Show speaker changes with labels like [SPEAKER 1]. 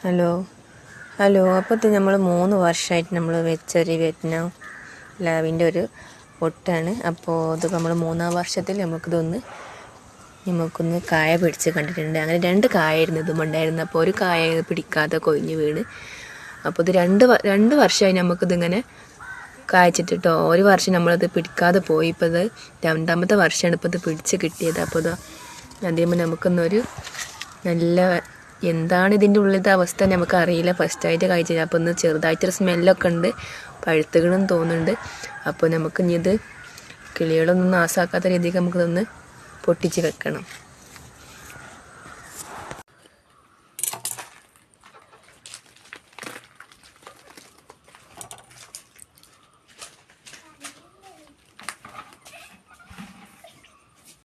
[SPEAKER 1] Hello hello അപ്പോൾ നമ്മൾ 3 വർഷമായിട്ട് നമ്മൾ വെച്ചൊരു വിയറ്റ്നാം ലാവിൻ്റെ ഒരു പൊട്ടാണ്. അപ്പോൾ ഇതിപ്പോൾ നമ്മൾ 3-ാം വർഷത്തിൽ നമുക്കൊന്ന് കായ പിടിച്ച് കണ്ടിട്ടുണ്ട്. അങ്ങനെ 2 കായായിരുന്നു ഇതും ഉണ്ടായിരുന്നത്. അപ്പോൾ ഒരു കായ പിടിക്കാതെ കൊഴിഞ്ഞ് വീണ്. അപ്പോൾ ഇത് രണ്ട് വർഷമായി നമുക്കിതിങ്ങനെ കായ്ച്ചിട്ടോ. ഒരു വർഷം നമ്മളത് പിടിക്കാതെ പോയി. ഇപ്പോൾ ഇത് 2ാമത്തെ വർഷമാണ് ഇപ്പോൾ ഇത് പിടിച്ച് കിട്ടിയത്. അപ്പോൾ ഇത് അതേപോലെ നമുക്കൊന്നൊരു നല്ല എന്താണ് ഇതിൻ്റെ ഉള്ളിലത്തെ അവസ്ഥ നമുക്കറിയില്ല. ഫസ്റ്റായിട്ട് കഴിച്ചില്ല. അപ്പോൾ ഒന്ന് ചെറുതായിട്ടൊരു സ്മെല്ലൊക്കെ ഉണ്ട്, പഴുത്തുകണെന്ന് തോന്നുന്നുണ്ട്. അപ്പോൾ നമുക്ക് ഇനി ഇത് കിളികളൊന്നും നാശാക്കാത്ത രീതിക്ക് നമുക്കിതൊന്ന് പൊട്ടിച്ച് വെക്കണം.